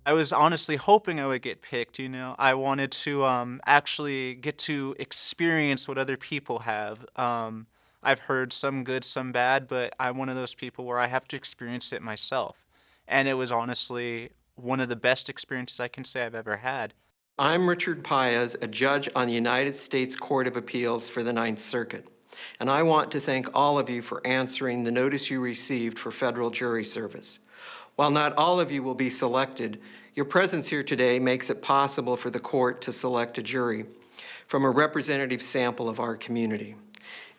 I was honestly hoping I would get picked, you know? I wanted to, actually get to experience what other people have. I've heard some good, some bad, but I'm one of those people where I have to experience it myself. And it was honestly one of the best experiences I can say I've ever had. I'm Richard Paez, a judge on the United States Court of Appeals for the Ninth Circuit. And I want to thank all of you for answering the notice you received for federal jury service. While not all of you will be selected, your presence here today makes it possible for the court to select a jury from a representative sample of our community.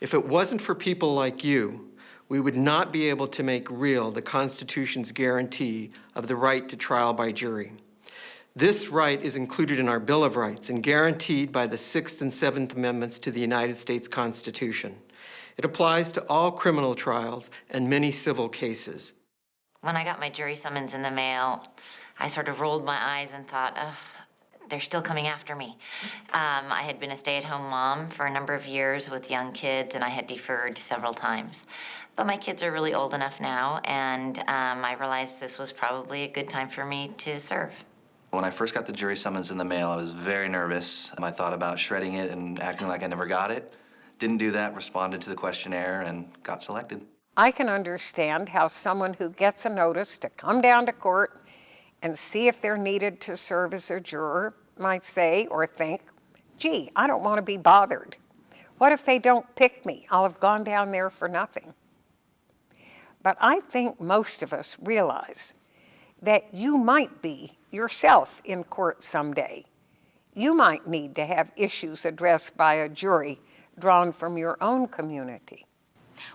If it wasn't for people like you, we would not be able to make real the Constitution's guarantee of the right to trial by jury. This right is included in our Bill of Rights and guaranteed by the Sixth and Seventh Amendments to the United States Constitution. It applies to all criminal trials and many civil cases. When I got my jury summons in the mail, I sort of rolled my eyes and thought, they're still coming after me. I had been a stay-at-home mom for a number of years with young kids, and I had deferred several times. But my kids are really old enough now, and I realized this was probably a good time for me to serve. When I first got the jury summons in the mail, I was very nervous. I thought about shredding it and acting like I never got it. Didn't do that, responded to the questionnaire, and got selected. I can understand how someone who gets a notice to come down to court and see if they're needed to serve as a juror might say or think, gee, I don't want to be bothered. What if they don't pick me? I'll have gone down there for nothing. But I think most of us realize that you might be yourself in court someday. You might need to have issues addressed by a jury drawn from your own community.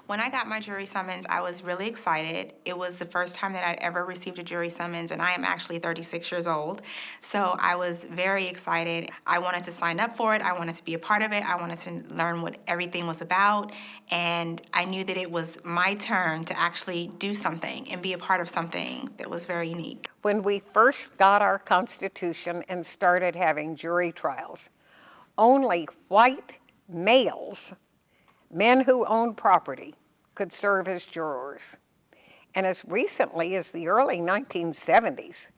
When I got my jury summons, I was really excited. It was the first time that I'd ever received a jury summons, and I am actually 36 years old. So I was very excited. I wanted to sign up for it. I wanted to be a part of it. I wanted to learn what everything was about. And I knew that it was my turn to actually do something and be a part of something that was very unique. When we first got our Constitution and started having jury trials, only white males, men who owned property, could serve as jurors. And as recently as the early 1970s,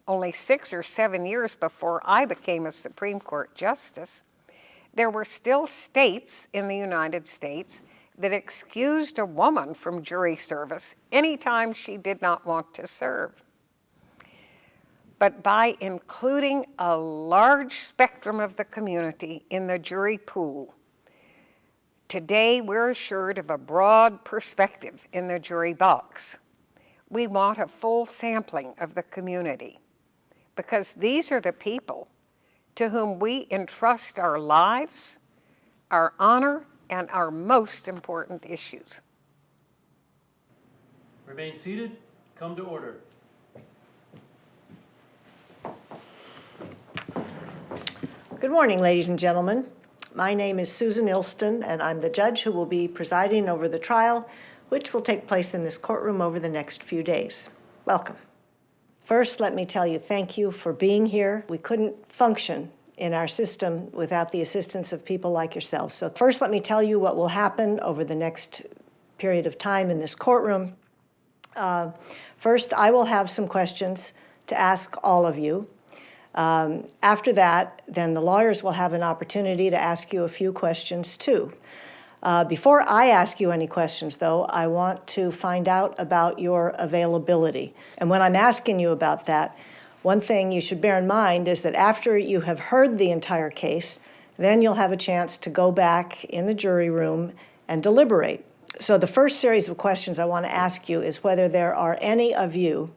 only 6 or 7 years before I became a Supreme Court justice, there were still states in the United States that excused a woman from jury service anytime she did not want to serve. But by including a large spectrum of the community in the jury pool, today we're assured of a broad perspective in the jury box. We want a full sampling of the community because these are the people to whom we entrust our lives, our honor, and our most important issues. Remain seated. Come to order. Good morning, ladies and gentlemen. My name is Susan Ilston, and I'm the judge who will be presiding over the trial, which will take place in this courtroom over the next few days. Welcome. First, let me tell you thank you for being here. We couldn't function in our system without the assistance of people like yourselves. So first, let me tell you what will happen over the next period of time in this courtroom. First, I will have some questions to ask all of you. After that, then the lawyers will have an opportunity to ask you a few questions too. Before I ask you any questions, though, I want to find out about your availability. And when I'm asking you about that, one thing you should bear in mind is that after you have heard the entire case, then you'll have a chance to go back in the jury room and deliberate. So the first series of questions I want to ask you is whether there are any of you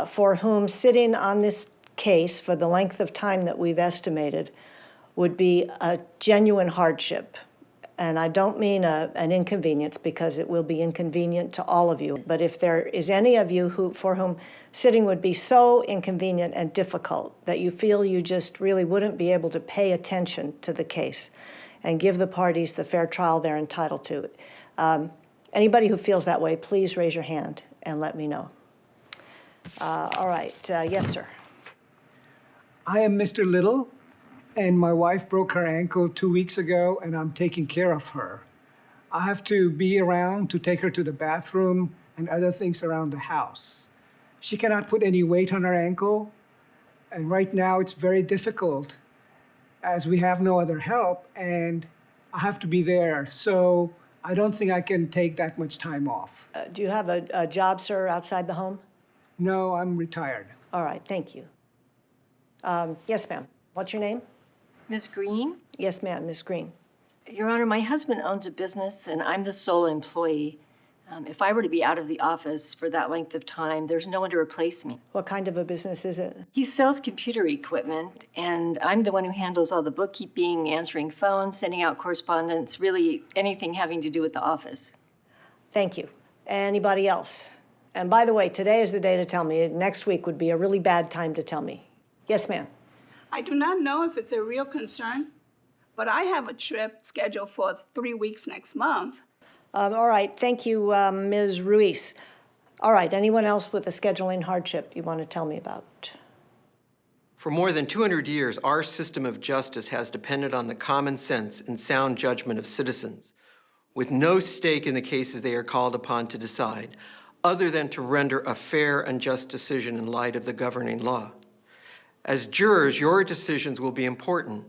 for whom sitting on this case for the length of time that we've estimated would be a genuine hardship. And I don't mean an inconvenience, because it will be inconvenient to all of you. But if there is any of you for whom sitting would be so inconvenient and difficult that you feel you just really wouldn't be able to pay attention to the case and give the parties the fair trial they're entitled to. Anybody who feels that way, please raise your hand and let me know. All right, yes, sir. I am Mr. Little, and my wife broke her ankle 2 weeks ago, and I'm taking care of her. I have to be around to take her to the bathroom and other things around the house. She cannot put any weight on her ankle. And right now it's very difficult as we have no other help and I have to be there. So I don't think I can take that much time off. Do you have a job, sir, outside the home? No, I'm retired. All right, thank you. Yes, ma'am. What's your name? Ms. Green? Yes, ma'am, Ms. Green. Your Honor, my husband owns a business and I'm the sole employee. If I were to be out of the office for that length of time, there's no one to replace me. What kind of a business is it? He sells computer equipment, and I'm the one who handles all the bookkeeping, answering phones, sending out correspondence, really anything having to do with the office. Thank you. Anybody else? And by the way, today is the day to tell me. Next week would be a really bad time to tell me. Yes, ma'am. I do not know if it's a real concern, but I have a trip scheduled for 3 weeks next month. All right, thank you, Ms. Ruiz. All right, anyone else with a scheduling hardship you want to tell me about? For more than 200 years, our system of justice has depended on the common sense and sound judgment of citizens, with no stake in the cases they are called upon to decide, other than to render a fair and just decision in light of the governing law. As jurors, your decisions will be important,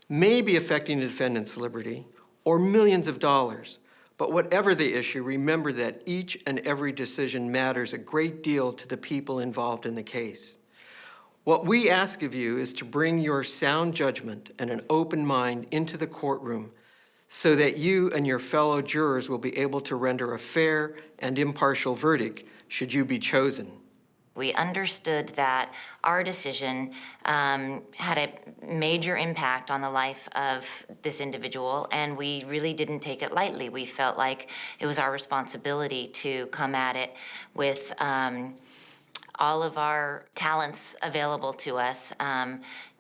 maybe affecting the defendant's liberty, or millions of dollars. But whatever the issue, remember that each and every decision matters a great deal to the people involved in the case. What we ask of you is to bring your sound judgment and an open mind into the courtroom so that you and your fellow jurors will be able to render a fair and impartial verdict should you be chosen. We understood that our decision had a major impact on the life of this individual, and we really didn't take it lightly. We felt like it was our responsibility to come at it with all of our talents available to us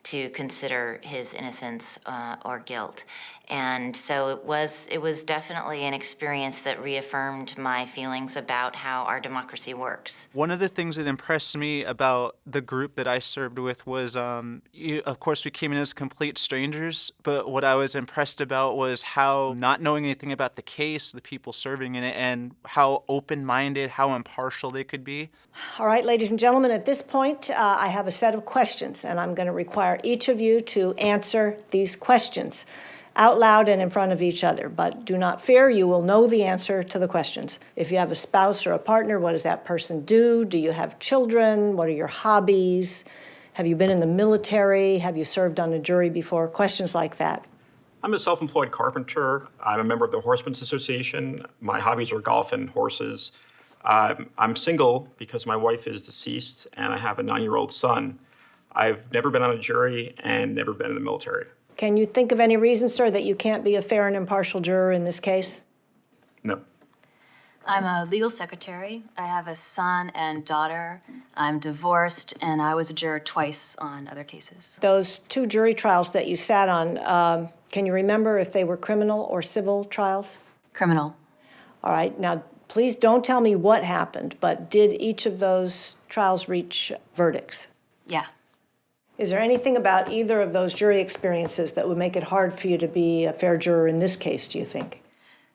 to consider his innocence or guilt. And so it was definitely an experience that reaffirmed my feelings about how our democracy works. One of the things that impressed me about the group that I served with was, of course, we came in as complete strangers, but what I was impressed about was how, not knowing anything about the case, the people serving in it, and how open-minded, how impartial they could be. All right, ladies and gentlemen, at this point, I have a set of questions, and I'm going to require each of you to answer these questions out loud and in front of each other. But do not fear, you will know the answer to the questions. If you have a spouse or a partner, what does that person do? Do you have children? What are your hobbies? Have you been in the military? Have you served on a jury before? Questions like that. I'm a self-employed carpenter. I'm a member of the Horsemen's Association. My hobbies are golf and horses. I'm single because my wife is deceased and I have a 9-year-old son. I've never been on a jury and never been in the military. Can you think of any reason, sir, that you can't be a fair and impartial juror in this case? No. I'm a legal secretary. I have a son and daughter. I'm divorced, and I was a juror twice on other cases. Those 2 jury trials that you sat on, can you remember if they were criminal or civil trials? Criminal. All right. Now, please don't tell me what happened, but did each of those trials reach verdicts? Yeah. Is there anything about either of those jury experiences that would make it hard for you to be a fair juror in this case, do you think?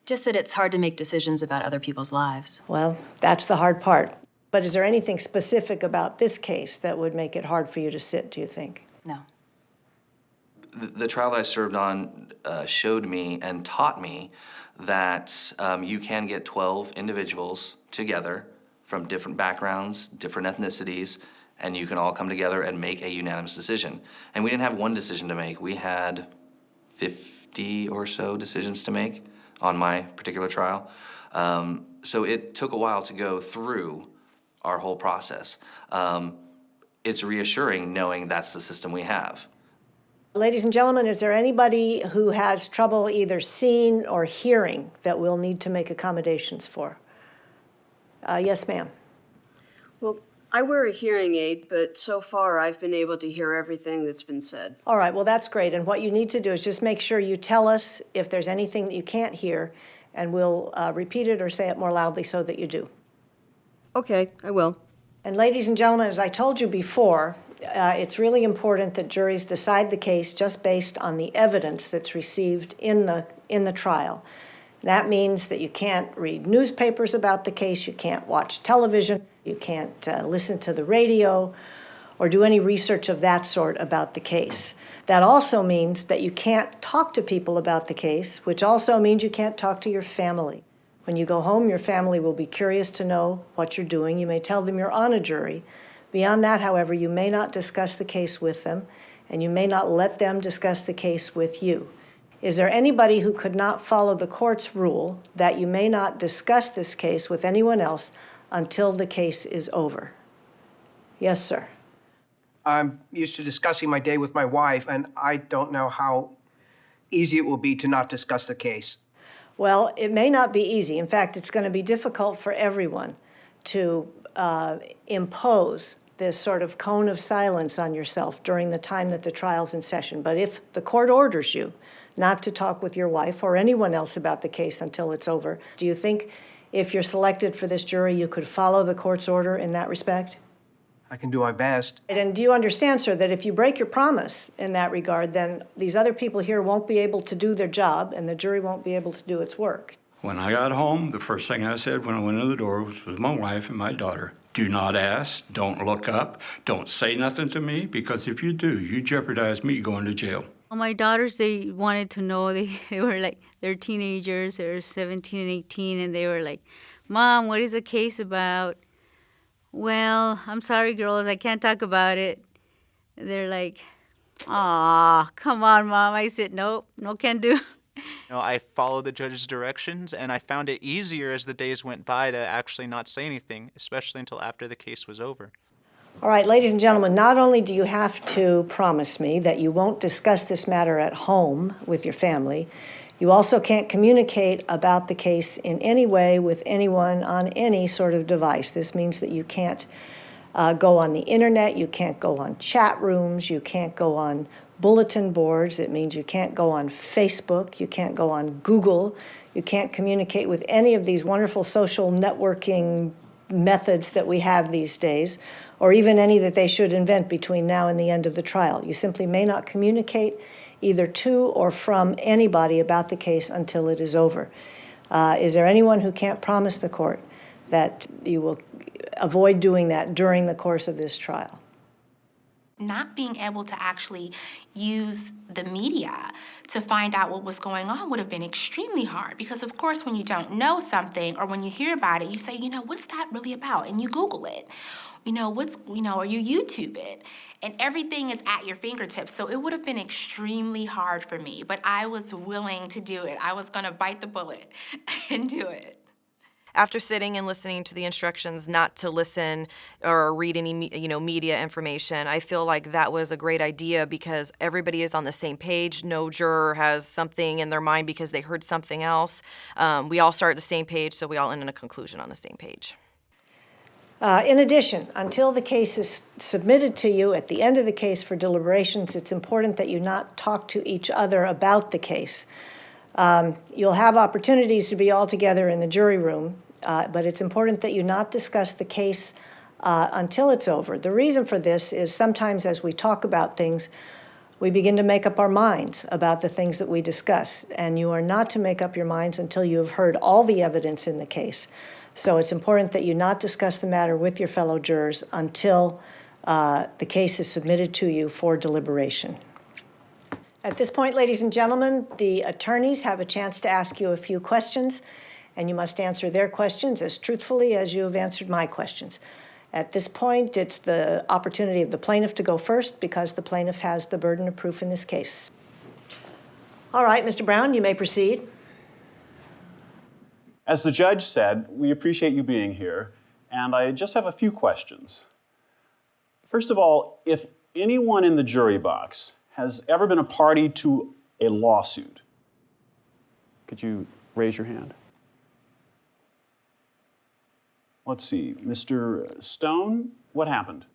Just that it's hard to make decisions about other people's lives. Well, that's the hard part. But is there anything specific about this case that would make it hard for you to sit, do you think? No. The trial that I served on showed me and taught me that you can get 12 individuals together from different backgrounds, different ethnicities, and you can all come together and make a unanimous decision. And we didn't have one decision to make. We had 50 or so decisions to make on my particular trial. So it took a while to go through our whole process. It's reassuring knowing that's the system we have. Ladies and gentlemen, is there anybody who has trouble either seeing or hearing that we'll need to make accommodations for? Yes, ma'am. Well, I wear a hearing aid, but so far I've been able to hear everything that's been said. All right, well, that's great. And what you need to do is just make sure you tell us if there's anything that you can't hear, and we'll repeat it or say it more loudly so that you do. Okay, I will. And ladies and gentlemen, as I told you before, it's really important that juries decide the case just based on the evidence that's received in the trial. That means that you can't read newspapers about the case, you can't watch television, you can't listen to the radio, or do any research of that sort about the case. That also means that you can't talk to people about the case, which also means you can't talk to your family. When you go home, your family will be curious to know what you're doing. You may tell them you're on a jury. Beyond that, however, you may not discuss the case with them, and you may not let them discuss the case with you. Is there anybody who could not follow the court's rule that you may not discuss this case with anyone else until the case is over? Yes, sir. I'm used to discussing my day with my wife, and I don't know how easy it will be to not discuss the case. Well, it may not be easy. In fact, it's going to be difficult for everyone to impose this sort of cone of silence on yourself during the time that the trial's in session. But if the court orders you not to talk with your wife or anyone else about the case until it's over, do you think if you're selected for this jury, you could follow the court's order in that respect? I can do my best. And do you understand, sir, that if you break your promise in that regard, then these other people here won't be able to do their job and the jury won't be able to do its work? When I got home, the first thing I said when I went in the door was with my wife and my daughter, do not ask, don't look up, don't say nothing to me, because if you do, you jeopardize me going to jail. My daughters, they wanted to know, they were like, they're teenagers, they're 17 and 18, and they were like, Mom, what is the case about? Well, I'm sorry, girls, I can't talk about it. They're like, aw, come on, Mom. I said, nope, no can do. I followed the judge's directions, and I found it easier as the days went by to actually not say anything, especially until after the case was over. All right, ladies and gentlemen, not only do you have to promise me that you won't discuss this matter at home with your family, you also can't communicate about the case in any way with anyone on any sort of device. This means that you can't go on the internet, you can't go on chat rooms, you can't go on bulletin boards. It means you can't go on Facebook, you can't go on Google, you can't communicate with any of these wonderful social networking methods that we have these days, or even any that they should invent between now and the end of the trial. You simply may not communicate either to or from anybody about the case until it is over. Is there anyone who can't promise the court that you will avoid doing that during the course of this trial? Not being able to actually use the media to find out what was going on would have been extremely hard, because of course when you don't know something or when you hear about it, you say, what's that really about? And you Google it. Or you YouTube it. And everything is at your fingertips. So it would have been extremely hard for me, but I was willing to do it. I was gonna bite the bullet and do it. After sitting and listening to the instructions not to listen or read any media information, I feel like that was a great idea because everybody is on the same page. No juror has something in their mind because they heard something else. We all start at the same page, so we all end in a conclusion on the same page. In addition, until the case is submitted to you at the end of the case for deliberations, it's important that you not talk to each other about the case. You'll have opportunities to be all together in the jury room, but it's important that you not discuss the case until it's over. The reason for this is sometimes as we talk about things, we begin to make up our minds about the things that we discuss, and you are not to make up your minds until you have heard all the evidence in the case. So it's important that you not discuss the matter with your fellow jurors until the case is submitted to you for deliberation. At this point, ladies and gentlemen, the attorneys have a chance to ask you a few questions, and you must answer their questions as truthfully as you have answered my questions. At this point, it's the opportunity of the plaintiff to go first because the plaintiff has the burden of proof in this case. All right, Mr. Brown, you may proceed. As the judge said, we appreciate you being here, and I just have a few questions. First of all, if anyone in the jury box has ever been a party to a lawsuit, could you raise your hand? Let's see, Mr. Stone, what happened?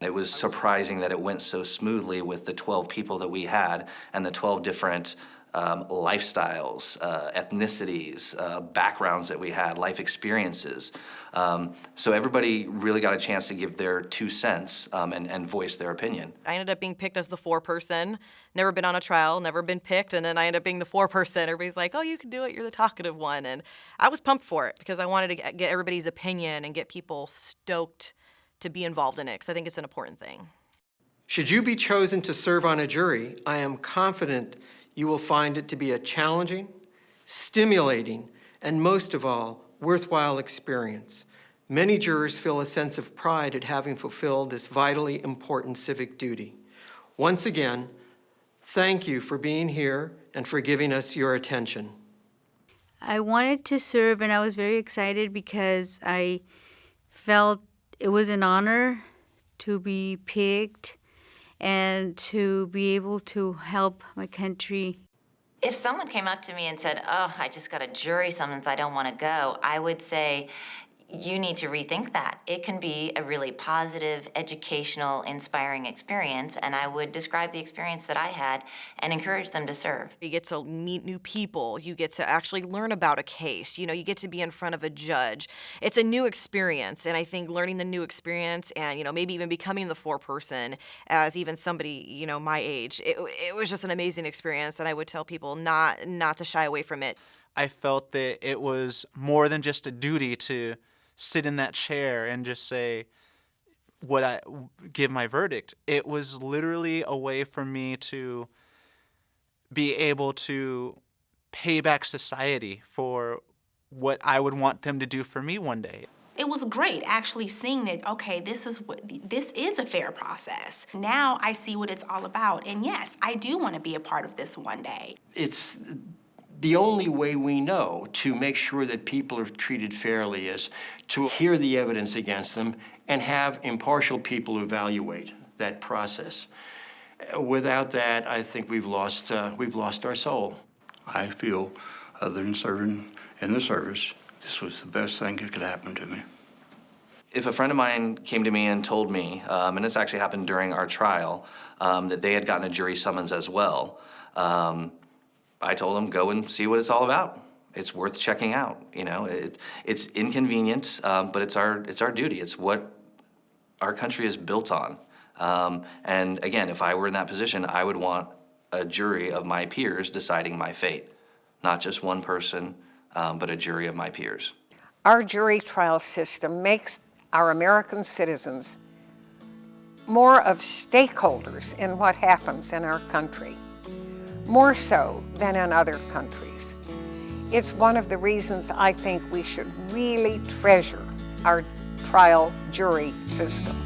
It was surprising that it went so smoothly with the 12 people that we had and the 12 different lifestyles, ethnicities, backgrounds that we had, life experiences. So everybody really got a chance to give their 2 cents and voice their opinion. I ended up being picked as the foreperson. Never been on a trial, never been picked, and then I ended up being the foreperson. Everybody's like, oh, you can do it, you're the talkative one. And I was pumped for it because I wanted to get everybody's opinion and get people stoked to be involved in it, because I think it's an important thing. Should you be chosen to serve on a jury, I am confident you will find it to be a challenging, stimulating, and most of all, worthwhile experience. Many jurors feel a sense of pride at having fulfilled this vitally important civic duty. Once again, thank you for being here and for giving us your attention. I wanted to serve, and I was very excited because I felt it was an honor to be picked and to be able to help my country. If someone came up to me and said, oh, I just got a jury summons, I don't want to go, I would say, you need to rethink that. It can be a really positive, educational, inspiring experience, and I would describe the experience that I had and encourage them to serve. You get to meet new people. You get to actually learn about a case. You get to be in front of a judge. It's a new experience, and I think learning the new experience and, maybe even becoming the foreperson as even somebody, my age, it was just an amazing experience, and I would tell people not to shy away from it. I felt that it was more than just a duty to sit in that chair and just say give my verdict. It was literally a way for me to be able to pay back society for what I would want them to do for me one day. It was great actually seeing that, okay, this is a fair process. Now I see what it's all about. And yes, I do want to be a part of this one day. It's the only way we know to make sure that people are treated fairly is to hear the evidence against them and have impartial people evaluate that process. Without that, I think we've lost our soul. I feel, other than serving in the service, this was the best thing that could happen to me. If a friend of mine came to me and told me, and this actually happened during our trial, that they had gotten a jury summons as well, I told them, go and see what it's all about. It's worth checking out. It's inconvenient, but it's our duty. It's what our country is built on. And again, if I were in that position, I would want a jury of my peers deciding my fate. Not just one person, but a jury of my peers. Our jury trial system makes our American citizens more of stakeholders in what happens in our country, more so than in other countries. It's one of the reasons I think we should really treasure our trial jury system.